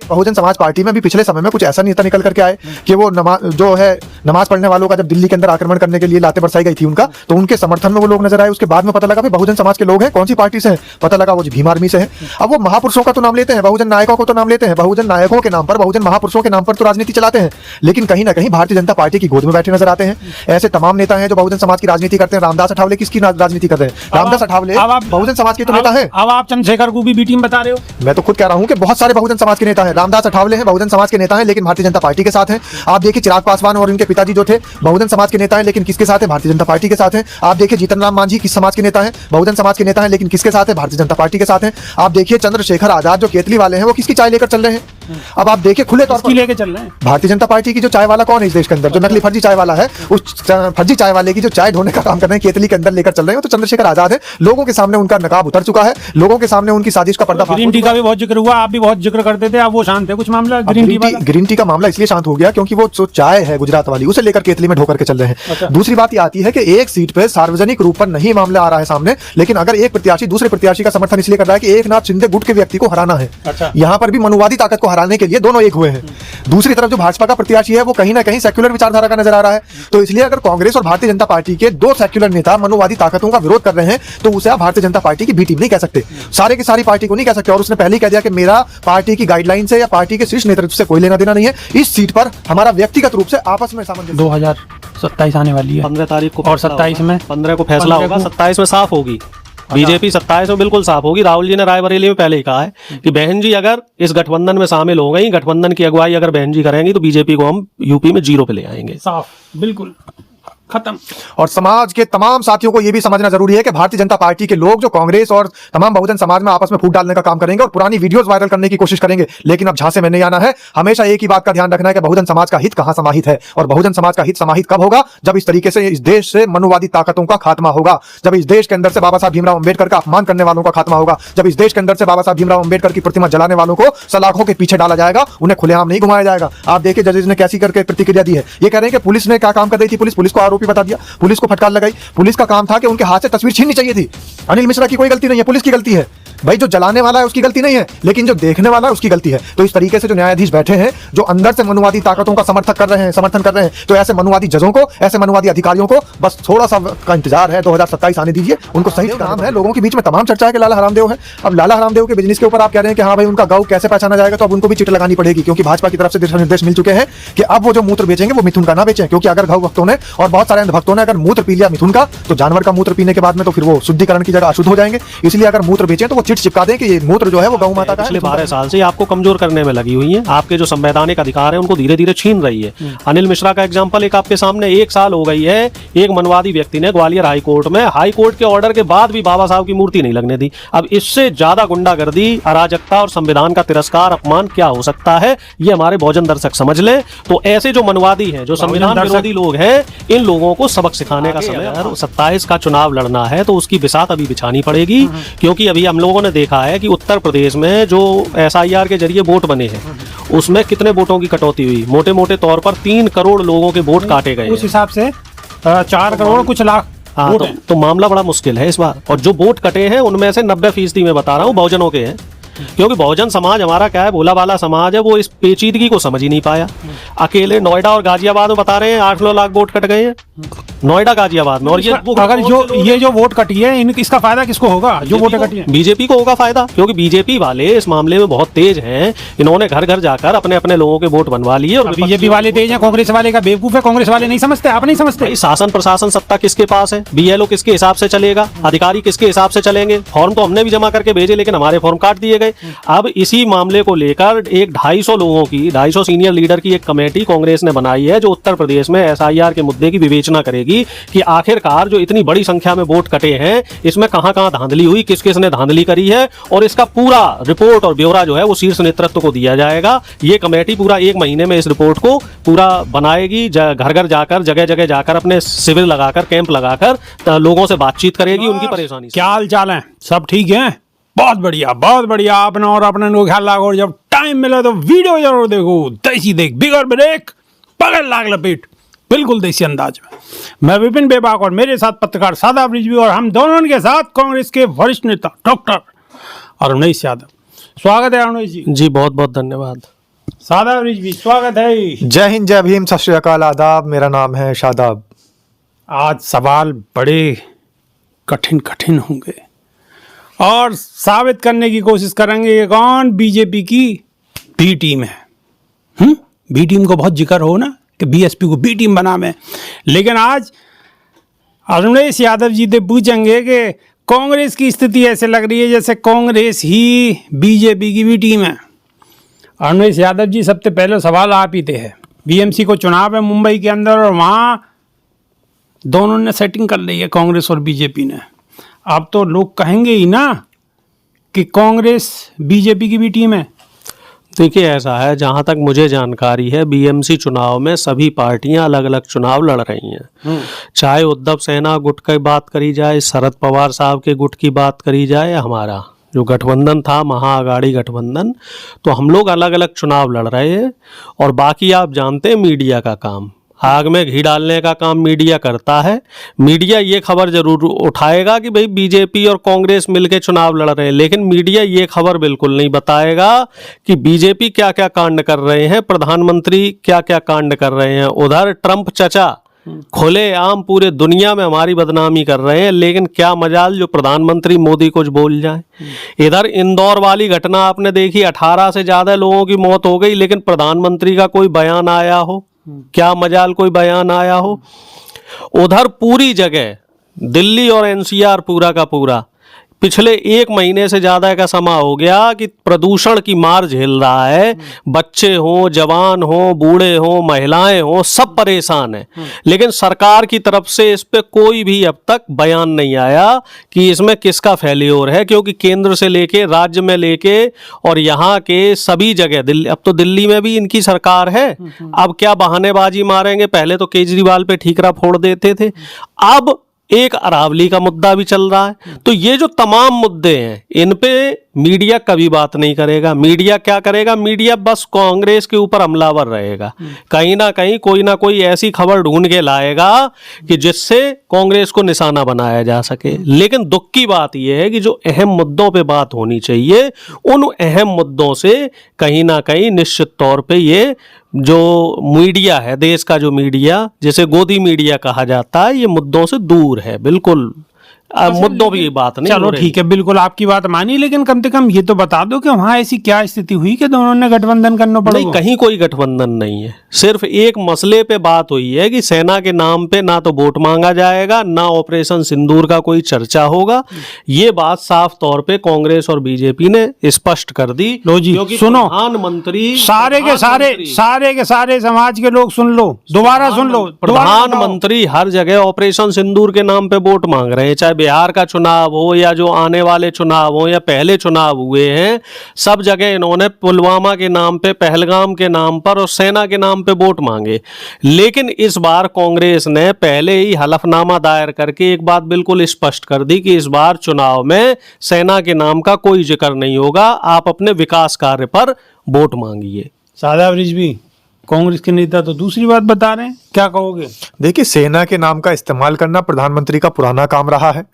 Bahujan Samaj party में भी पिछले समय में कुछ ऐसा नेता निकल करके आए कि वो नमाज पढ़ने वालों का जब दिल्ली के अंदर आक्रमण करने के लिए लाते बरसाई गई थी उनका, तो उनके समर्थन में वो लोग नजर आए। उसके बाद में पता लगा बहुजन समाज के लोग हैं, कौन सी पार्टी से हैं, पता लगा वो भीम आर्मी से है। अब वो महापुरुषों का तो नाम लेते हैं, बहुजन नायकों को तो नाम लेते हैं, बहुजन नायकों के नाम पर, बहुजन महापुरुषों के नाम पर तो राजनीति चलाते हैं, लेकिन कहीं ना कहीं भारतीय जनता पार्टी की गोद में बैठे नजर आते हैं। ऐसे तमाम नेता हैं जो बहुजन समाज की राजनीति करते हैं। रामदास अठावले किसकी राजनीति कर रहे हैं? रामदास अठावले बहुजन समाज के तो नेता हैं। अब आप चंद्रशेखर को भी बी टीम बता रहे हो। मैं तो खुद कह रहा हूं कि बहुत सारे बहुजन समाज के नेता हैं। रामदास अठावले हैं, बहुजन समाज के नेता हैं, लेकिन भारतीय जनता पार्टी के साथ हैं। आप देखिए चिराग पासवान और उनके पिताजी जो थे बहुजन समाज के नेता हैं, लेकिन किसके साथ हैं? भारतीय जनता पार्टी के साथ हैं। आप देखिए जीतन राम मांझी किस समाज के नेता हैं? बहुजन समाज के नेता हैं, लेकिन किसके साथ है? भारतीय जनता पार्टी के साथ हैं। आप देखिए चंद्रशेखर आजाद जो केतली वाले हैं, वो किसकी चाय लेकर चल रहे हैं? अब आप देखिए खुले तौर पर लेके चल रहे हैं भारतीय जनता पार्टी की जो चाय वाला कौन है इस देश के अंदर, जो नकली फर्जी चाय वाला है, उस फर्जी चाय वाले की जो चाय ढोने का काम कर रहे हैं, केतली के अंदर लेकर चल रहे हैं, तो चंद्रशेखर आजाद है। लोगों के सामने उनका नकाब उतर चुका है, लोगों के सामने उनकी साजिश का पर्दा ग्रीन टी का भी बहुत जिक्र हुआ, आप भी बहुत जिक्र करते थे, अब वो शांत है कुछ मामला ग्रीन टी का मामला इसलिए शांत हो गया क्योंकि वो जो चाय है गुजरात वाली उसे लेकर केतली में ढोकर के चल रहे हैं। दूसरी बात ये आती है कि एक सीट पे सार्वजनिक रूप पर नहीं मामला आ रहा है सामने, लेकिन अगर एक प्रत्याशी दूसरे प्रत्याशी का समर्थन इसलिए कर रहा है कि एकनाथ शिंदे गुट के व्यक्ति को हराना है, यहाँ पर भी मनुवादी ताकत को हराने के लिए दोनों एक हुए हैं। दूसरी तरफ जो भाजपा का प्रत्याशी है वो कहीं ना कहीं सेक्युलर विचारधारा का नजर आ रहा है, तो इसलिए अगर कांग्रेस और भारतीय जनता पार्टी के दो सेक्युलर नेता मनुवादी ताकतों का विरोध कर रहे हैं तो उसे आप भारतीय जनता पार्टी की बी टीम नहीं कह सकते, सारे की सारी पार्टी को नहीं कह सकते। और उसने पहले ही कह दिया कि मेरा पार्टी की गाइडलाइन से या पार्टी के शीर्ष नेतृत्व से कोई लेना देना नहीं है, इस सीट पर हमारा व्यक्तिगत रूप से आपस में सामंजस्य। 2027 आने वाली है 15 तारीख को, और 27 में 15 को फैसला होगा, 27 में साफ होगी बीजेपी, 27 में बिल्कुल साफ होगी। राहुल जी ने रायबरेली में पहले ही कहा है कि बहन जी अगर इस गठबंधन में शामिल हो गई, गठबंधन की अगुवाई अगर बहन जी करेंगी तो बीजेपी को हम यूपी में 0 पे ले आएंगे। साफ बिल्कुल खत्म। और समाज के तमाम साथियों को यह भी समझना जरूरी है कि भारतीय जनता पार्टी के लोग जो कांग्रेस और तमाम बहुजन समाज में आपस में फूट डालने का काम करेंगे और पुरानी वीडियोस वायरल करने की कोशिश करेंगे, लेकिन अब झांसे में नहीं आना है। हमेशा एक ही बात का ध्यान रखना है कि बहुजन समाज का हित कहां समाहित है, और बहुजन समाज का हित समाहित कब होगा? जब इस तरीके से इस देश से मनुवादी ताकतों का खात्मा होगा, जब इस देश के अंदर से बाबा साहब भीमराव अंबेडकर का अपमान करने वालों का खात्मा होगा, जब इस देश के अंदर से बाबा साहब भीमराव अंबेडकर की प्रतिमा जलाने वालों को सलाखों के पीछे डाला जाएगा, उन्हें खुलेआम नहीं घुमाया जाएगा। आप देखिए जजेस ने कैसी करके प्रतिक्रिया दी है। ये कह रहे हैं कि पुलिस ने क्या काम कर रही थी, पुलिस को आरोपी बता दिया, पुलिस को फटकार लगाई। पुलिस का काम था कि उनके हाथ से तस्वीर छीननी चाहिए थी। अनिल मिश्रा की कोई गलती नहीं है, पुलिस की गलती है। भाई जो जलाने वाला है उसकी गलती नहीं है, लेकिन जो देखने वाला है उसकी गलती है। तो इस तरीके से जो न्यायाधीश बैठे हैं जो अंदर से मनुवादी ताकतों का समर्थन कर रहे हैं, तो ऐसे मनुवादी जजों को, ऐसे मनुवादी अधिकारियों को बस थोड़ा सा का इंतजार है। 2027 आने दीजिए, उनको सही काम है। लोगों के बीच में तमाम चर्चा है कि लाला हरामदेव है। अब लाला हरामदेव के बिजनेस के ऊपर आप कह रहे हैं कि हाँ भाई उनका गौ कैसे पहचाना जाएगा, तो अब उनको भी चिट लगानी पड़ेगी, क्योंकि भाजपा की तरफ से दिशा निर्देश मिल चुके हैं कि अब वो जो मूत्र बेचेंगे वो मिथुन का ना बेचें, क्योंकि अगर गौ भक्तों ने और बहुत सारे भक्तों ने अगर मूत्र पी लिया मिथुन का, तो जानवर का मूत्र पीने के बाद में तो फिर वो शुद्धिकरण की जगह अशुद्ध हो जाएंगे। इसलिए अगर मूत्र बेचें तो वो चिट चिपका दें कि ये मूत्र जो है वो गौ माता का है। पिछले 12 साल से आपको कमजोर करने में लगी हुई है, आपके जो संवैधानिक अधिकार है उनको धीरे धीरे छीन रही है। अनिल मिश्रा का एग्जांपल एक आपके सामने, 1 साल हो गई है, एक मनवादी व्यक्ति ने ग्वालियर हाई कोर्ट के ऑर्डर के बाद भी बाबा साहब की मूर्ति नहीं लगने दी। अब इससे ज्यादा गुंडागर्दी, अराजकता और संविधान का तिरस्कार, अपमान क्या हो सकता है, ये हमारे बहुजन दर्शक समझ ले। तो ऐसे जो मनवादी हैं, जो संविधान विरोधी लोग हैं, इन लोगों को सबक सिखाने का समय है। 27 का चुनाव लड़ना है तो उसकी बिसात अभी बिछानी पड़ेगी, क्योंकि अभी हम लोगों ने देखा है कि उत्तर प्रदेश में जो SIR के जरिए वोट बने हैं उसमें कितने वोटों की कटौती हुई। मोटे मोटे तौर पर 3 करोड़ लोगों के वोट काटे गए, उस हिसाब से 4 करोड़ कुछ लाख। हाँ, तो मामला बड़ा मुश्किल है इस बार। और जो वोट कटे हैं उनमें से 90% मैं बता रहा हूँ बहुजनों के हैं, क्योंकि बहुजन समाज हमारा क्या है, भोला वाला समाज है, वो इस पेचीदगी को समझ ही नहीं पाया। अकेले नोएडा और गाजियाबाद में बता रहे हैं 8-9 लाख वोट कट गए हैं, नोएडा गाजियाबाद में। और ये अगर ये जो वोट कटी है इसका फायदा किसको होगा? जो वोटें कटी है बीजेपी को होगा फायदा, क्योंकि बीजेपी वाले इस मामले में बहुत तेज हैं। इन्होंने घर घर जाकर अपने अपने लोगों के वोट बनवा लिए। और बीजेपी वाले तेज हैं, कांग्रेस वाले का बेवकूफ है। कांग्रेस वाले नहीं समझते, आप नहीं समझते। शासन प्रशासन सत्ता किसके पास है, BLO किसके हिसाब से चलेगा, अधिकारी किसके हिसाब से चलेंगे। फॉर्म तो हमने भी जमा करके भेजे, लेकिन हमारे फॉर्म काट दिए गए। अब इसी मामले को लेकर एक 250 लोगों की, 250 सीनियर लीडर की एक कमेटी कांग्रेस ने बनाई है, जो उत्तर प्रदेश में SIR के मुद्दे की विवेचना करेगी कि आखिरकार जो इतनी बड़ी संख्या में वोट कटे हैं इसमें कहां कहां धांधली हुई, किस किस ने धांधली करी है, और इसका पूरा रिपोर्ट और ब्यौरा जो है वो शीर्ष नेतृत्व को दिया जाएगा। ये कमेटी पूरा 1 महीने में इस रिपोर्ट को पूरा बनाएगी, घर घर जाकर, जगह जगह जाकर, अपने शिविर लगाकर, कैंप लगाकर लोगों से बातचीत करेगी, उनकी परेशानी। क्या हाल चाल है? सब ठीक है? बहुत बढ़िया, बहुत बढ़िया। अपना और अपने लोग ख्याल रखो, और जब टाइम मिले तो वीडियो जरूर देखो। देसी देख, बिगर ब्रेक, पकड़ लाग लपेट, बिल्कुल देसी अंदाज में। मैं विपिन बेबाक और मेरे साथ पत्रकार सादाब रिजवी, और हम दोनों के साथ कांग्रेस के वरिष्ठ नेता डॉक्टर अरुणेश यादव। स्वागत है अरुणेश जी। जी बहुत बहुत धन्यवाद। सादा रिजवी, स्वागत है। जय हिंद, जय भीम, सत श्री अकाल, आदाब। मेरा नाम है शादाब। आज सवाल बड़े कठिन कठिन होंगे और साबित करने की कोशिश करेंगे कि कौन बीजेपी की बी टीम है। बी टीम को बहुत जिक्र हो ना कि बीएसपी को बी टीम बना में, लेकिन आज अरुणेश यादव जी से पूछेंगे कि कांग्रेस की स्थिति ऐसे लग रही है जैसे कांग्रेस ही बीजेपी की बी टीम है। अरुणेश यादव जी, सबसे पहले सवाल आप ही थे। बीएमसी को चुनाव है मुंबई के अंदर और वहाँ दोनों ने सेटिंग कर ली है, कांग्रेस और बीजेपी ने। अब तो लोग कहेंगे ही ना कि कांग्रेस बीजेपी की भी टीम है। देखिए, ऐसा है, जहाँ तक मुझे जानकारी है, बीएमसी चुनाव में सभी पार्टियां अलग अलग चुनाव लड़ रही हैं। चाहे उद्धव सेना गुट की बात करी जाए, शरद पवार साहब के गुट की बात करी जाए, हमारा जो गठबंधन था महाअगाड़ी गठबंधन, तो हम लोग अलग अलग चुनाव लड़ रहे हैं। और बाकी आप जानते हैं मीडिया का काम, आग में घी डालने का काम मीडिया करता है। मीडिया ये खबर जरूर उठाएगा कि भाई बीजेपी और कांग्रेस मिलकर चुनाव लड़ रहे हैं, लेकिन मीडिया ये खबर बिल्कुल नहीं बताएगा कि बीजेपी क्या क्या कांड कर रहे हैं, प्रधानमंत्री क्या क्या कांड कर रहे हैं। उधर ट्रंप चचा खुले आम पूरे दुनिया में हमारी बदनामी कर रहे हैं, लेकिन क्या मजाल जो प्रधानमंत्री मोदी कुछ बोल जाए। इधर इंदौर वाली घटना आपने देखी, 18 से ज्यादा लोगों की मौत हो गई, लेकिन प्रधानमंत्री का कोई बयान आया हो? क्या मजाल कोई बयान आया हो? उधर पूरी जगह दिल्ली और एनसीआर पूरा का पूरा पिछले 1 महीने से ज्यादा का समय हो गया कि प्रदूषण की मार झेल रहा है। बच्चे हों, जवान हों, बूढ़े हों, महिलाएं हों, सब परेशान हैं। लेकिन सरकार की तरफ से इस पे कोई भी अब तक बयान नहीं आया कि इसमें किसका फेल्योर है, क्योंकि केंद्र से लेके राज्य में लेके और यहाँ के सभी जगह दिल्ली, अब तो दिल्ली में भी इनकी सरकार है। अब क्या बहानेबाजी मारेंगे? पहले तो केजरीवाल पे ठीकरा फोड़ देते थे, अब एक अरावली का मुद्दा भी चल रहा है। तो ये जो तमाम मुद्दे हैं, इन पे मीडिया कभी बात नहीं करेगा। मीडिया क्या करेगा? मीडिया बस कांग्रेस के ऊपर हमलावर रहेगा। कहीं ना कहीं कोई ना कोई ऐसी खबर ढूंढ के लाएगा कि जिससे कांग्रेस को निशाना बनाया जा सके। लेकिन दुख की बात यह है कि जो अहम मुद्दों पे बात होनी चाहिए, उन अहम मुद्दों से कहीं ना कहीं निश्चित तौर पे ये जो मीडिया है, देश का जो मीडिया, जिसे गोदी मीडिया कहा जाता है, ये मुद्दों से दूर है बिल्कुल। मुद्दों की बात नहीं। चलो ठीक है, बिल्कुल आपकी बात मानी, लेकिन कम से कम ये तो बता दो कि वहां ऐसी क्या स्थिति हुई कि दोनों ने गठबंधन करना पड़ा? नहीं, कहीं कोई गठबंधन नहीं है। सिर्फ एक मसले पे बात हुई है कि सेना के नाम पे ना तो वोट मांगा जाएगा, ना ऑपरेशन सिंदूर का कोई चर्चा होगा। ये बात साफ तौर पे कांग्रेस और बीजेपी ने स्पष्ट कर दी। लो जी, सुनो, प्रधानमंत्री सारे के सारे समाज के लोग सुन लो, दोबारा सुन लो। प्रधानमंत्री हर जगह ऑपरेशन सिंदूर के नाम पे वोट मांग रहे हैं, चाहे बिहार का चुनाव हो या जो आने वाले चुनाव हो या पहले चुनाव हुए हैं, सब जगह इन्होंने पुलवामा के नाम पे, पहलगाम के नाम पर और सेना के नाम पे वोट मांगे। लेकिन इस बार कांग्रेस ने पहले ही हलफनामा दायर करके एक बात बिल्कुल स्पष्ट कर दी कि इस बार चुनाव में सेना के नाम का कोई जिक्र नहीं होगा, आप अपने विकास कार्य पर वोट मांगिए। सादा रिजवी, कांग्रेस के नेता तो दूसरी बात बता रहे हैं, क्या कहोगे? देखिए, सेना के नाम का इस्तेमाल करना प्रधानमंत्री का पुराना काम रहा है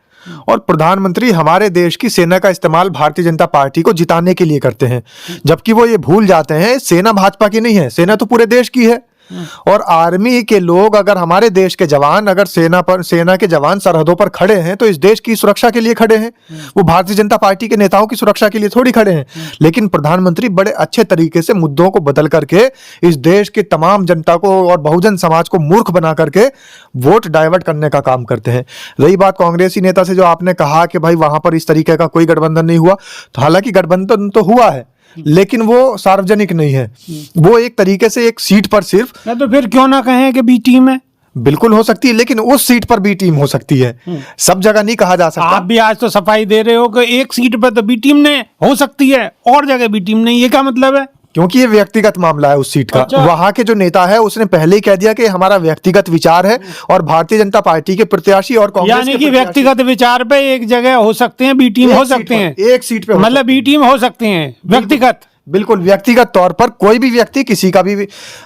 और प्रधानमंत्री हमारे देश की सेना का इस्तेमाल भारतीय जनता पार्टी को जिताने के लिए करते हैं, जबकि वो ये भूल जाते हैं सेना भाजपा की नहीं है, सेना तो पूरे देश की है। और आर्मी के लोग, अगर हमारे देश के जवान, अगर सेना के जवान सरहदों पर खड़े हैं तो इस देश की सुरक्षा के लिए खड़े हैं, वो भारतीय जनता पार्टी के नेताओं की सुरक्षा के लिए थोड़ी खड़े हैं। लेकिन प्रधानमंत्री बड़े अच्छे तरीके से मुद्दों को बदल करके इस देश के तमाम जनता को और बहुजन समाज को मूर्ख बना करके वोट डाइवर्ट करने का काम करते हैं। रही बात कांग्रेसी नेता से, जो आपने कहा कि भाई वहां पर इस तरीके का कोई गठबंधन नहीं हुआ, तो हालांकि गठबंधन तो हुआ है लेकिन वो सार्वजनिक नहीं है, वो एक तरीके से एक सीट पर सिर्फ। तो फिर क्यों ना कहें कि बी टीम है? बिल्कुल हो सकती है, लेकिन उस सीट पर बी टीम हो सकती है, सब जगह नहीं कहा जा सकता। आप भी आज तो सफाई दे रहे हो कि एक सीट पर तो बी टीम ने हो सकती है और जगह बी टीम नहीं, ये क्या मतलब है? क्योंकि ये व्यक्तिगत मामला है उस सीट का। अच्छा। वहां के जो नेता है उसने पहले ही कह दिया कि हमारा व्यक्तिगत विचार है और भारतीय जनता पार्टी के प्रत्याशी और कांग्रेस यानी कि व्यक्तिगत विचार पे एक जगह हो सकते हैं, बी टीम हो सकते हैं, एक सीट पे, मतलब बी टीम हो सकते हैं व्यक्तिगत। बिल्कुल व्यक्तिगत तौर पर कोई भी व्यक्ति किसी का भी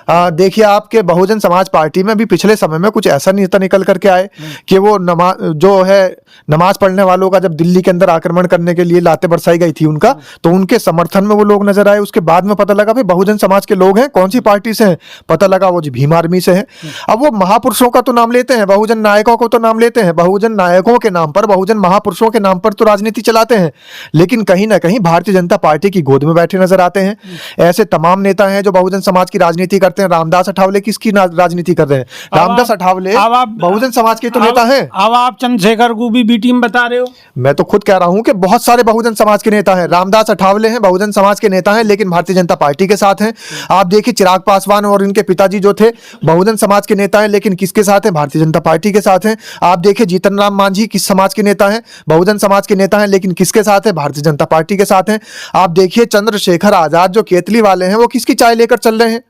देखिए आपके बहुजन समाज पार्टी में भी पिछले समय में कुछ ऐसा नेता निकल करके आए कि वो नमाज पढ़ने वालों का जब दिल्ली के अंदर आक्रमण करने के लिए लाते बरसाई गई थी उनका, तो उनके समर्थन में वो लोग नजर आए। उसके बाद में पता लगा भाई बहुजन समाज के लोग हैं, कौन सी पार्टी से हैं, पता लगा वो जी भीम आर्मी से हैं। अब वो महापुरुषों का तो नाम लेते हैं, बहुजन नायकों को तो नाम लेते हैं, बहुजन नायकों के नाम पर, बहुजन महापुरुषों के नाम पर तो राजनीति चलाते हैं, लेकिन कहीं ना कहीं भारतीय जनता पार्टी की गोद में बैठे नजर आते हैं। ऐसे तमाम नेता हैं जो बहुजन समाज की राजनीति करते हैं। रामदास अठावले किसकी राजनीति कर रहे हैं? रामदास अठावले बहुजन समाज के तो नेता हैं। अब आप चंद्रशेखर को भी बी टीम बता रहे हो। मैं तो खुद कह रहा हूं कि बहुत सारे बहुजन समाज के नेता हैं। रामदास अठावले हैं, बहुजन समाज के नेता हैं, लेकिन भारतीय जनता पार्टी के साथ हैं। आप देखिए चिराग पासवान और इनके पिताजी जो थे बहुजन समाज के नेता हैं, लेकिन किसके साथ हैं? भारतीय जनता पार्टी के साथ हैं। आप देखिए जीतन राम मांझी किस समाज के नेता हैं? बहुजन समाज के नेता हैं, लेकिन किसके साथ है? भारतीय जनता पार्टी के साथ हैं। आप देखिए चंद्रशेखर आजाद जो केतली वाले हैं, वो किसकी चाय लेकर चल रहे हैं?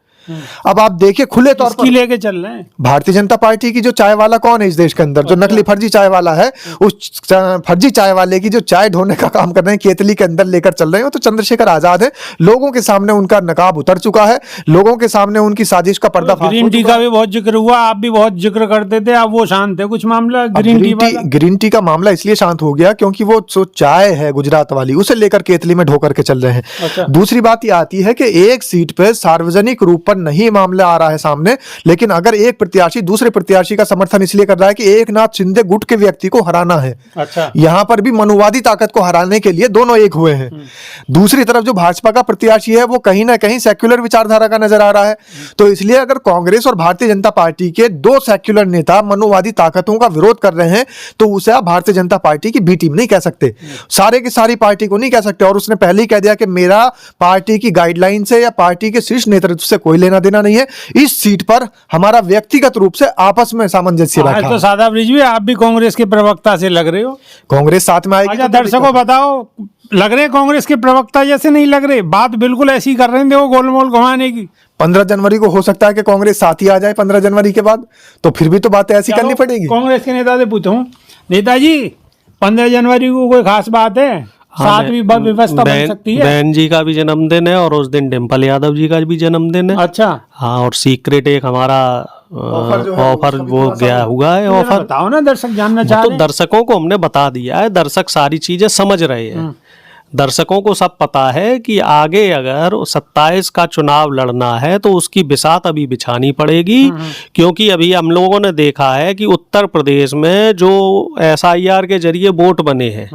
अब आप देखिए खुले तौर पर लेके चल रहे हैं भारतीय जनता पार्टी की जो चाय वाला कौन है इस देश के अंदर, जो नकली फर्जी चाय वाला है, उस फर्जी चाय वाले की जो चाय ढोने का काम कर रहे हैं केतली के अंदर लेकर चल रहे हैं, तो चंद्रशेखर आजाद है। लोगों के सामने उनका नकाब उतर चुका है, लोगों के सामने उनकी साजिश का पर्दाफाश। ग्रीन टी का भी बहुत जिक्र हुआ, आप भी बहुत जिक्र करते थे, अब वो शांत है कुछ मामला ग्रीन टी का मामला इसलिए शांत हो गया क्योंकि वो जो चाय है गुजरात वाली, उसे लेकर केतली में ढोकर के चल रहे हैं। दूसरी बात यह आती है कि एक सीट पर सार्वजनिक रूप पर नहीं मामला आ रहा है सामने, लेकिन अगर एक प्रत्याशी दूसरे प्रत्याशी का समर्थन इसलिए कर रहा है कि एकनाथ शिंदे गुट के व्यक्ति को हराना है, यहां पर भी मनुवादी ताकत को हराने के लिए दोनों एक हुए हैं। दूसरी तरफ जो भाजपा का प्रत्याशी है वो कहीं ना कहीं सेक्युलर विचारधारा का नजर आ रहा है। तो इसलिए अगर कांग्रेस और भारतीय जनता पार्टी के दो सेक्युलर नेता मनुवादी ताकतों का विरोध कर रहे हैं, तो उसे आप भारतीय जनता पार्टी की बी टीम नहीं कह सकते, सारे की सारी पार्टी को नहीं कह सकते। और उसने पहले ही कह दिया कि मेरा पार्टी की गाइडलाइन से या पार्टी के शीर्ष नेतृत्व से कोई लेना देना नहीं है, इस सीट पर हमारा व्यक्तिगत रूप से आपस में सामंजस्य बैठा। तो सादा ब्रिजवी, आप भी कांग्रेस के प्रवक्ता से लग रहे हो, कांग्रेस साथ में आएगी। दर्शकों बताओ, लग रहे कांग्रेस के प्रवक्ता जैसे नहीं लग रहे, बात बिल्कुल ऐसी कर रहे हैं देखो गोलमोल घुमाने की। 15 जनवरी को हो सकता है कि कांग्रेस साथ ही आ जाए 15 जनवरी के बाद, तो फिर भी तो बातें ऐसी करनी पड़ेगी। कांग्रेस के नेता से पूछूं, नेताजी 15 जनवरी को कोई खास बात है? साथ भी व्यवस्था बन सकती है। बहन जी का भी जन्मदिन है और उस दिन डिम्पल यादव जी का भी जन्मदिन है। अच्छा हाँ, और सीक्रेट एक हमारा ऑफर वो गया हुआ है। ऑफर बताओ ना, दर्शक जानना चाह रहे हैं। तो दर्शकों को हमने बता दिया है, दर्शक सारी चीजें समझ रहे हैं। दर्शकों को सब पता है कि आगे अगर 27 का चुनाव लड़ना है तो उसकी बिसात अभी बिछानी पड़ेगी, क्योंकि अभी हम लोगों ने देखा है कि उत्तर प्रदेश में जो SIR के जरिए वोट बने हैं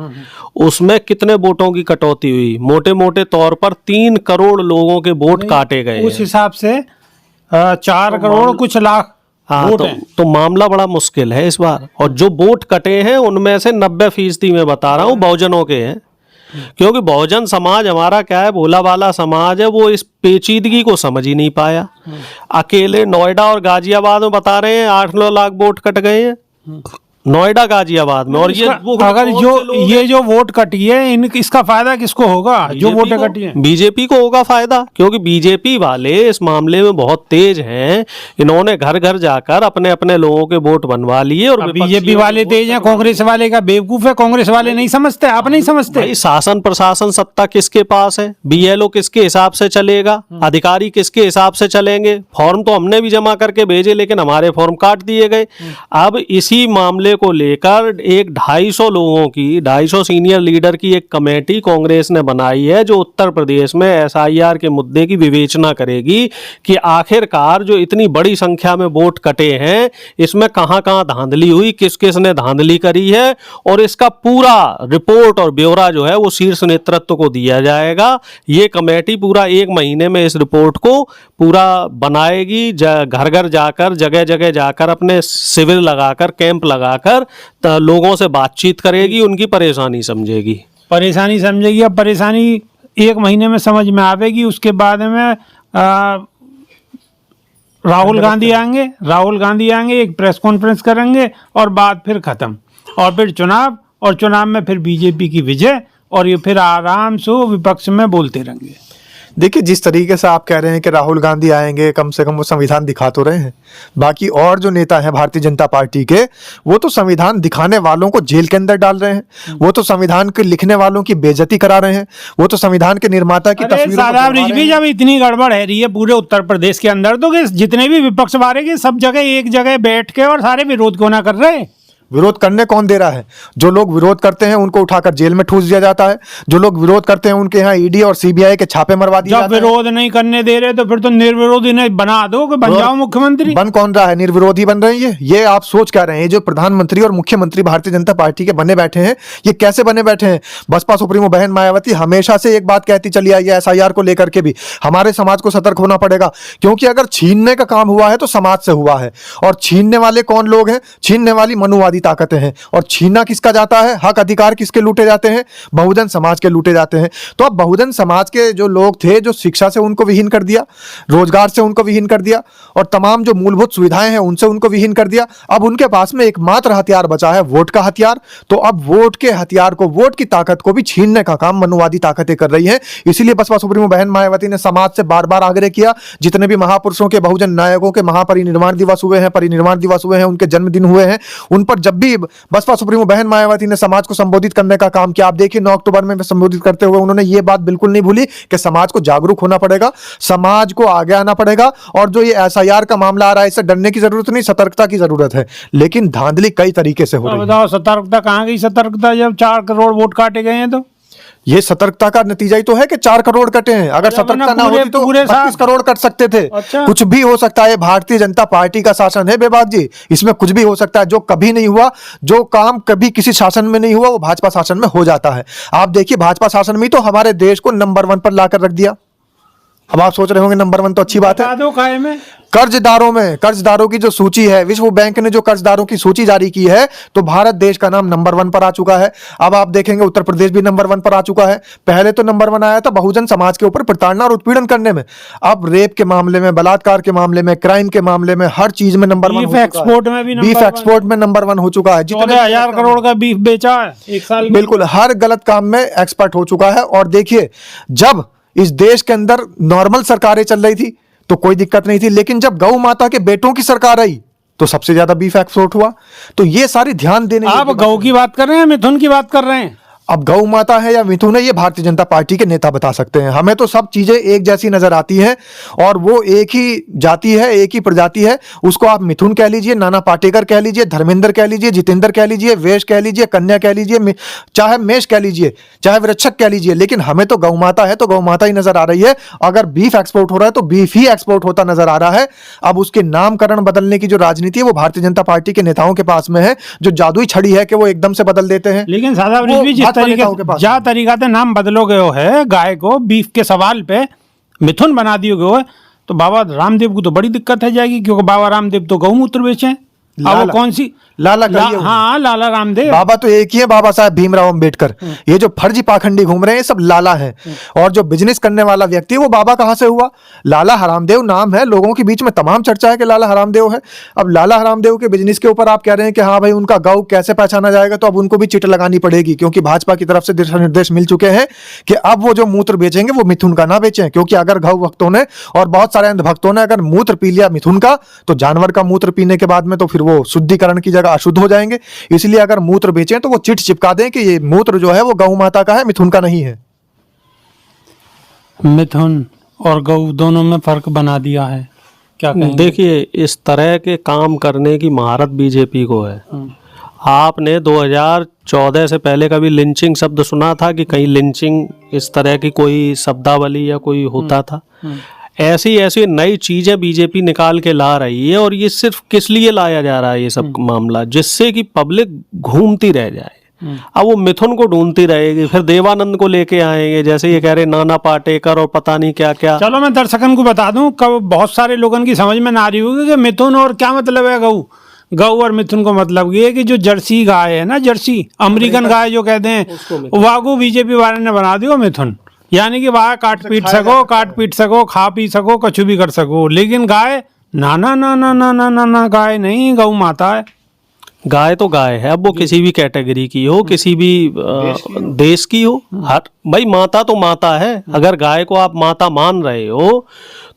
उसमें कितने वोटों की कटौती हुई। मोटे मोटे तौर पर 3 करोड़ लोगों के वोट काटे गए। उस हिसाब से 4 करोड़ कुछ लाख। हाँ, तो मामला बड़ा मुश्किल है इस बार। और जो वोट कटे हैं उनमें से 90% मैं बता रहा हूँ बहुजनों के हैं, क्योंकि बहुजन समाज हमारा क्या है, भोला वाला समाज है, वो इस पेचीदगी को समझ ही नहीं पाया। अकेले नोएडा और गाजियाबाद में बता रहे हैं 8-9 लाख वोट कट गए हैं, नोएडा गाजियाबाद में। और ये अगर जो वोट कटी है इसका फायदा किसको होगा? जो वोटें कटी है बीजेपी को होगा फायदा, क्योंकि बीजेपी वाले इस मामले में बहुत तेज हैं। इन्होंने घर घर जाकर अपने अपने लोगों के वोट बनवा लिए। और बीजेपी वाले तेज हैं, कांग्रेस वाले का बेवकूफ है। कांग्रेस वाले नहीं समझते, आप नहीं समझते। शासन प्रशासन सत्ता किसके पास है? BLO किसके हिसाब से चलेगा? अधिकारी किसके हिसाब से चलेंगे? फॉर्म तो हमने भी जमा करके भेजे, लेकिन हमारे फॉर्म काट दिए गए। अब इसी मामले को लेकर एक 250 लोगों की, 250 सीनियर लीडर की एक कमेटी कांग्रेस ने बनाई है, जो उत्तर प्रदेश में SIR के मुद्दे की विवेचना करेगी कि आखिरकार जो इतनी बड़ी संख्या में वोट कटे हैं इसमें कहां कहां धांधली हुई, किस किस ने धांधली करी है, और इसका पूरा रिपोर्ट और ब्यौरा जो है वो शीर्ष नेतृत्व को दिया जाएगा। ये कमेटी पूरा 1 महीने में इस रिपोर्ट को पूरा बनाएगी, घर घर जाकर, जगह जगह जाकर, अपने शिविर लगाकर, कैंप लगाकर लोगों से बातचीत करेगी, उनकी परेशानी समझेगी। अब परेशानी 1 महीने में समझ में आवेगी। उसके बाद में राहुल गांधी आएंगे, एक प्रेस कॉन्फ्रेंस करेंगे और बात फिर खत्म, और फिर चुनाव, और चुनाव में फिर बीजेपी की विजय, और ये फिर आराम से विपक्ष में बोलते रहेंगे। देखिए, जिस तरीके से आप कह रहे हैं कि राहुल गांधी आएंगे, कम से कम वो संविधान दिखा तो रहे हैं। बाकी और जो नेता हैं भारतीय जनता पार्टी के, वो तो संविधान दिखाने वालों को जेल के अंदर डाल रहे हैं, वो तो संविधान के लिखने वालों की बेइज्जती करा रहे हैं, वो तो संविधान के निर्माता की अरे तस्वीरों को साहब बनवा रहे रिजवी, हैं। जब इतनी गड़बड़ है रही है पूरे उत्तर प्रदेश के अंदर, तो कि जितने भी विपक्ष वाले के सब जगह एक जगह बैठ के और सारे विरोध क्यों ना कर रहे हैं? विरोध करने कौन दे रहा है? जो लोग विरोध करते हैं उनको उठाकर जेल में ठूस दिया जाता है, जो लोग विरोध करते हैं उनके यहाँ ईडी और सीबीआई के छापे मरवा दिए जब जाते हैं। विरोध नहीं करने दे रहे तो फिर तो निर्विरोधी ने बना दो कि बन जाओ मुख्यमंत्री। बन कौन रहा है? निर्विरोधी बन रहे हैं ये आप सोच क्या रहे हैं? जो प्रधानमंत्री और मुख्यमंत्री भारतीय जनता पार्टी के बने बैठे हैं, ये कैसे बने बैठे हैं? बसपा सुप्रीमो बहन मायावती हमेशा से एक बात कहती चली आई है, एसआईआर को लेकर के भी हमारे समाज को सतर्क होना पड़ेगा, क्योंकि अगर छीनने का काम हुआ है तो समाज से हुआ है। और छीनने वाले कौन लोग हैं? छीनने वाली मनुवादी ताकतें हैं। और छीना किसका जाता है? हक अधिकार किसके लूटे जाते हैं? बहुजन समाज के लूटे जाते हैं। तो अब बहुजन समाज के जो लोग थे, जो शिक्षा से उनको विहीन कर दिया, रोजगार से उनको विहीन कर दिया, और तमाम जो मूलभूत सुविधाएं हैं उनसे उनको विहीन कर दिया। अब उनके पास में एकमात्र हथियार बचा है, वोट का हथियार। तो अब वोट के हथियार को, वोट की ताकत को भी छीनने का काम मनुवादी ताकतें कर रही हैं। इसीलिए बसपा सुप्रीमो बहन मायावती ने समाज से बार बार आग्रह किया, जितने भी महापुरुषों के, बहुजन नायकों के महापरिनिर्वाण दिवस हुए हैं, परिनिर्वाण दिवस हुए हैं, उनके जन्मदिन हुए हैं, उन पर जब भी बसपा सुप्रीमो बहन मायावती ने समाज को संबोधित करने का काम किया, आप देखिए 9 अक्टूबर में संबोधित करते हुए उन्होंने ये बात बिल्कुल नहीं भूली कि समाज को जागरूक होना पड़ेगा, समाज को आगे आना पड़ेगा। और जो ये एसआईआर का मामला आ रहा है, इससे डरने की जरूरत नहीं, सतर्कता की जरूरत है। लेकिन धांधली कई तरीके से हो रही है। बताओ सतर्कता कहाँ गई? सतर्कता जब 4 करोड़ वोट काटे गए हैं तो ये सतर्कता का नतीजा ही तो है कि 4 करोड़ कटे हैं। अगर सतर्कता ना होती तो पूरे 32 करोड़ कट सकते थे। अच्छा। कुछ भी हो सकता है। भारतीय जनता पार्टी का शासन है बेबाक जी, इसमें कुछ भी हो सकता है। जो कभी नहीं हुआ, जो काम कभी किसी शासन में नहीं हुआ, वो भाजपा शासन में हो जाता है। आप देखिए, भाजपा शासन में तो हमारे देश को नंबर 1 पर लाकर रख दिया। अब आप सोच रहे होंगे नंबर 1 तो अच्छी बात है। बता दो काहे में? कर्जदारों की जो सूची है, विश्व बैंक ने जो कर्जदारों की सूची जारी की है, तो भारत देश का नाम नंबर 1 पर आ चुका है। अब आप देखेंगे उत्तर प्रदेश भी नंबर 1 पर आ चुका है। पहले तो नंबर 1 आया था बहुजन समाज के ऊपर प्रताड़ना और उत्पीड़न करने में। अब रेप के मामले में, बलात्कार के मामले में, क्राइम के मामले में, हर चीज में नंबर 1 बीफ एक्सपोर्ट में भी बीफ एक्सपोर्ट में नंबर 1 हो चुका है। 14,000 करोड़ का बीफ बेचा है एक साल में। बिल्कुल, हर गलत काम में एक्सपर्ट हो चुका है। और देखिए, जब इस देश के अंदर नॉर्मल सरकारें चल रही थी तो कोई दिक्कत नहीं थी, लेकिन जब गौ माता के बेटों की सरकार आई तो सबसे ज्यादा बीफ एक्सपोर्ट हुआ। तो ये सारी ध्यान देने आप गौ की बात कर रहे हैं, मिथुन की बात कर रहे हैं? अब गौ माता है या मिथुन है, ये भारतीय जनता पार्टी के नेता बता सकते हैं। हमें तो सब चीजें एक जैसी नजर आती हैं, और वो एक ही जाति है, एक ही प्रजाति है। उसको आप मिथुन कह लीजिए, नाना पाटेकर कह लीजिए, धर्मेंद्र कह लीजिए, जितेंद्र कह लीजिए, वेश कह लीजिए, कन्या कह लीजिए, चाहे मेष कह लीजिए, चाहे वृक्षक कह लीजिए, लेकिन हमें तो गौ माता है तो गौ माता ही नजर आ रही है। अगर बीफ एक्सपोर्ट हो रहा है तो बीफ ही एक्सपोर्ट होता नजर आ रहा है। अब उसके नामकरण बदलने की जो राजनीति है वो भारतीय जनता पार्टी के नेताओं के पास में है, जो जादुई छड़ी है कि वो एकदम से बदल देते हैं। लेकिन सादा वो जिस भाजपा नेताओं के पास तरीके तरीका से नाम बदलोगे हो है, गाय को बीफ के सवाल पे मिथुन बना दियोगे हो, तो बाबा रामदेव को तो बड़ी दिक्कत है जाएगी, क्योंकि बाबा रामदेव तो गौमूत्र बेचे। अब वो कौन सी लाला कहिए वो। हाँ, लाला रामदेव। बाबा तो एक ही है, बाबा साहब भीमराव अंबेडकर। ये जो फर्जी पाखंडी घूम रहे हैं सब लाला हैं। और जो बिजनेस करने वाला व्यक्ति है वो बाबा कहां से हुआ? लाला हरामदेव नाम है, लोगों के बीच में तमाम चर्चा है कि लाला हरामदेव है। अब लाला हरामदेव के बिजनेस के ऊपर आप कह रहे हैं कि हाँ भाई उनका गौ कैसे पहचाना जाएगा, तो अब उनको भी चिट लगानी पड़ेगी, क्योंकि भाजपा की तरफ से दिशा निर्देश मिल चुके हैं कि अब वो जो मूत्र बेचेंगे वो मिथुन का ना बेचें, क्योंकि अगर गौ भक्तों ने और बहुत सारे अंध भक्तों ने अगर मूत्र पी लिया मिथुन का, तो जानवर का मूत्र पीने के बाद में तो फिर वो शुद्धिकरण की जगह अशुद्ध हो जाएंगे। इसलिए अगर मूत्र बेचें तो वो चिट चिपका दें कि ये मूत्र जो है वो गौ माता का है, मिथुन का नहीं है। मिथुन और गौ दोनों में फर्क बना दिया है, क्या कहेंगे? देखिए, इस तरह के काम करने की महारत बीजेपी को है। आपने 2014 से पहले कभी लिंचिंग शब्द सुना था कि कहीं लिंचिंग इस तरह की कोई शब्दावली या कोई होता था? ऐसी ऐसी नई चीजें बीजेपी निकाल के ला रही है, और ये सिर्फ किस लिए लाया जा रहा है ये सब मामला, जिससे कि पब्लिक घूमती रह जाए। अब वो मिथुन को ढूंढती रहेगी, फिर देवानंद को लेके आएंगे, जैसे ये कह रहे नाना पाटेकर और पता नहीं क्या क्या। चलो मैं दर्शकन को बता दूं, कब बहुत सारे लोगों की समझ में ना आ रही होगी कि मिथुन और क्या मतलब है गौ। गौ और मिथुन को मतलब ये है कि जो जर्सी गाय है ना, जर्सी अमेरिकन गाय जो कहते हैं, वागू बीजेपी वाले ने बना दियो मिथुन। यानी कि वहाँ काट पीट सको, खा पी सको, कुछ भी कर सको, लेकिन गाय ना ना ना ना ना ना ना ना, गाय नहीं, गौ माता है। गाय तो गाय है, अब वो किसी भी कैटेगरी की हो, किसी भी देश की हो, हर भाई माता तो माता है। अगर गाय को आप माता मान रहे हो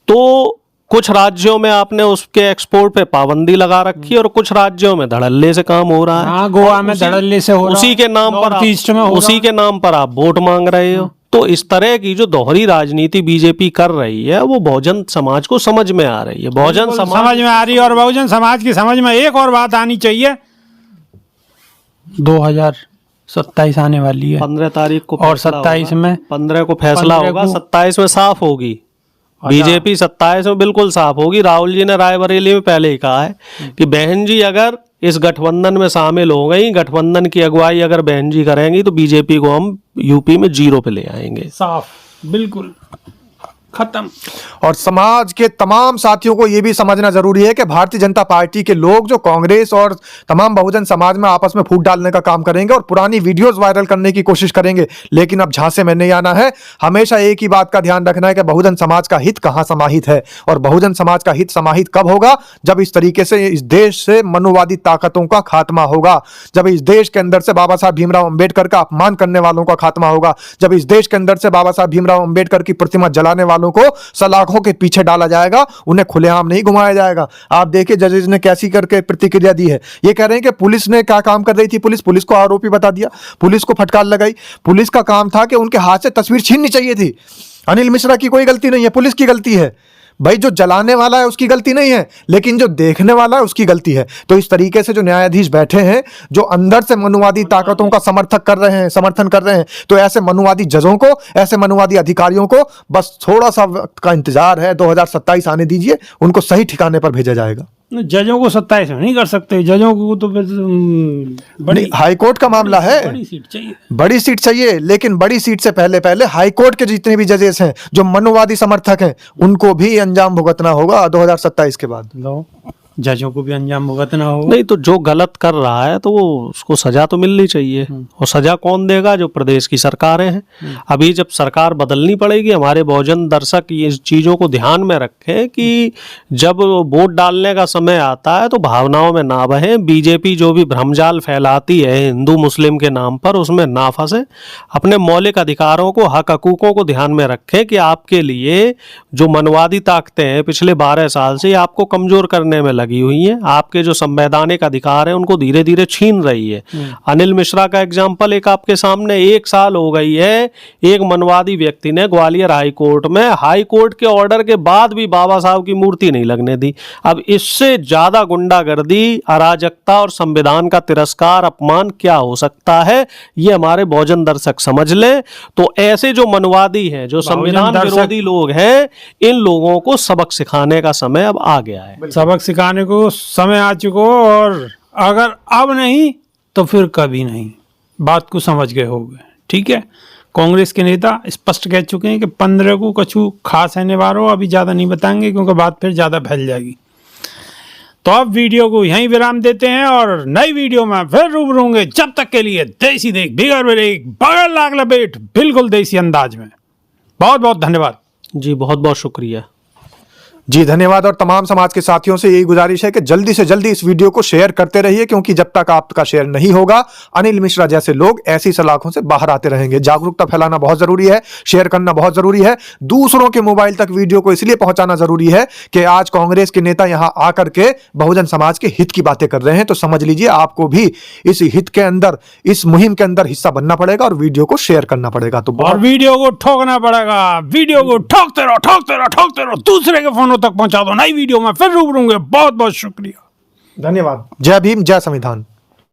तो कुछ राज्यों में आपने उसके एक्सपोर्ट पे पाबंदी लगा रखी है और कुछ राज्यों में धड़ल्ले से काम हो रहा है। हाँ, गोवा में धड़ल्ले से हो रहा है, उसी के नाम पर नॉर्थ ईस्ट में हो रहा है। उसी के नाम पर आप वोट मांग रहे हो। तो इस तरह की जो दोहरी राजनीति बीजेपी कर रही है वो बहुजन समाज को समझ में आ रही है। बहुजन समझ समाज में आ रही है और बहुजन समाज की समझ में एक और बात आनी चाहिए, 2027 आने वाली है 15 तारीख को और फैसला 27 होगा। में 15 को फैसला 15 होगा, को 27 में साफ होगी बीजेपी, 27 में बिल्कुल साफ होगी। राहुल जी ने रायबरेली में पहले ही कहा है कि बहन जी अगर इस गठबंधन में शामिल हो गई, गठबंधन की अगुवाई अगर बहन जी करेंगी तो बीजेपी को हम यूपी में 0 पे ले आएंगे। साफ, बिल्कुल खत्म। और समाज के तमाम साथियों को यह भी समझना जरूरी है कि भारतीय जनता पार्टी के लोग जो कांग्रेस और तमाम बहुजन समाज में आपस में फूट डालने का काम करेंगे और पुरानी वीडियोस वायरल करने की कोशिश करेंगे, लेकिन अब झांसे में नहीं आना है। हमेशा एक ही बात का ध्यान रखना है कि बहुजन समाज का हित कहां समाहित है, और बहुजन समाज का हित समाहित कब होगा? जब इस तरीके से इस देश से मनुवादी ताकतों का खात्मा होगा, जब इस देश के अंदर से बाबा साहब भीमराव अंबेडकर का अपमान करने वालों का खात्मा होगा, जब इस देश के अंदर से बाबा साहब भीमराव अंबेडकर की प्रतिमा जलाने वालों को सलाखों के पीछे डाला जाएगा, उन्हें खुलेआम नहीं घुमाया जाएगा। आप देखिए जजेस ने कैसी करके प्रतिक्रिया दी है। ये कह रहे हैं कि पुलिस ने क्या काम कर रही थी, पुलिस को आरोपी बता दिया, पुलिस को फटकार लगाई। पुलिस का काम था कि उनके हाथ से तस्वीर छीननी चाहिए थी। अनिल मिश्रा की कोई गलती नहीं है, पुलिस की गलती है। भाई जो जलाने वाला है उसकी गलती नहीं है, लेकिन जो देखने वाला है उसकी गलती है। तो इस तरीके से जो न्यायाधीश बैठे हैं, जो अंदर से मनुवादी ताकतों का समर्थन कर रहे हैं, तो ऐसे मनुवादी जजों को, ऐसे मनुवादी अधिकारियों को बस थोड़ा सा वक्त का इंतजार है। 2027 आने दीजिए, उनको सही ठिकाने पर भेजा जाएगा। जजों को 27 में नहीं कर सकते, जजों को तो बड़ी हाईकोर्ट का मामला है, बड़ी सीट चाहिए, बड़ी सीट चाहिए, लेकिन बड़ी सीट से पहले हाईकोर्ट के जितने भी जजेस हैं जो मनुवादी समर्थक हैं, उनको भी अंजाम भुगतना होगा 2027 के बाद। लो जजों को भी अंजाम भुगतना होगा। नहीं तो जो गलत कर रहा है तो वो उसको सजा तो मिलनी चाहिए। और सजा कौन देगा? जो प्रदेश की सरकारें हैं। अभी जब सरकार बदलनी पड़ेगी, हमारे बहुजन दर्शक ये चीजों को ध्यान में रखें कि जब वोट डालने का समय आता है तो भावनाओं में ना बहें। बीजेपी जो भी भ्रमजाल फैलाती है हिंदू मुस्लिम के नाम पर, उसमें ना फंसे। अपने मौलिक अधिकारों को, हक हकूकों को ध्यान में रखें कि आपके लिए जो मनवादी ताकतें हैं पिछले 12 साल से आपको कमजोर करने में लगी हुई है, आपके जो संवैधानिक अधिकार है उनको धीरे धीरे छीन रही है। अनिल मिश्रा का एग्जाम्पल एक आपके सामने, 1 साल हो गई है, एक मनवादी व्यक्ति ने ग्वालियर हाई कोर्ट में हाई कोर्ट के ऑर्डर के बाद भी बाबा साहब की मूर्ति नहीं लगने दी। अब इससे ज्यादा गुंडागर्दी, अराजकता और संविधान का तिरस्कार, अपमान क्या हो सकता है? ये हमारे बहुजन दर्शक समझ लें। तो ऐसे जो मनवादी हैं, जो संविधान विरोधी लोग हैं, इन लोगों को सबक सिखाने का समय अब आ गया है। सबक सिखाने को समय आ चुका हो, और अगर अब नहीं तो फिर कभी नहीं। बात को समझ गए होंगे, ठीक है। कांग्रेस के नेता स्पष्ट कह चुके हैं कि 15 को कछु खास है निवारो, अभी ज्यादा नहीं बताएंगे क्योंकि बात फिर ज्यादा फैल जाएगी। तो अब वीडियो को यहीं विराम देते हैं और नई वीडियो में फिर रूबरू होंगे। जब तक के लिए देसी देख बिगर ब्रेक बगल लाग लपेट, बिल्कुल देसी अंदाज में। बहुत बहुत धन्यवाद जी, बहुत बहुत शुक्रिया जी, धन्यवाद। और तमाम समाज के साथियों से यही गुजारिश है कि जल्दी से जल्दी इस वीडियो को शेयर करते रहिए, क्योंकि जब तक आपका शेयर नहीं होगा, अनिल मिश्रा जैसे लोग ऐसी सलाखों से बाहर आते रहेंगे। जागरूकता फैलाना बहुत जरूरी है, शेयर करना बहुत जरूरी है, दूसरों के मोबाइल तक वीडियो को इसलिए पहुंचाना जरूरी है कि आज कांग्रेस के नेता यहां आकर के बहुजन समाज के हित की बातें कर रहे हैं। तो समझ लीजिए, आपको भी इस हित के अंदर, इस मुहिम के अंदर हिस्सा बनना पड़ेगा और वीडियो को शेयर करना पड़ेगा। तो और वीडियो को ठोकना पड़ेगा, वीडियो को ठोकते रहो, ठोकते रहो, ठोकते रहो, दूसरे के फोनों तक पहुंचा दो। नई वीडियो में फिर रूबरू होंगे। बहुत बहुत शुक्रिया, धन्यवाद। जय भीम, जय संविधान।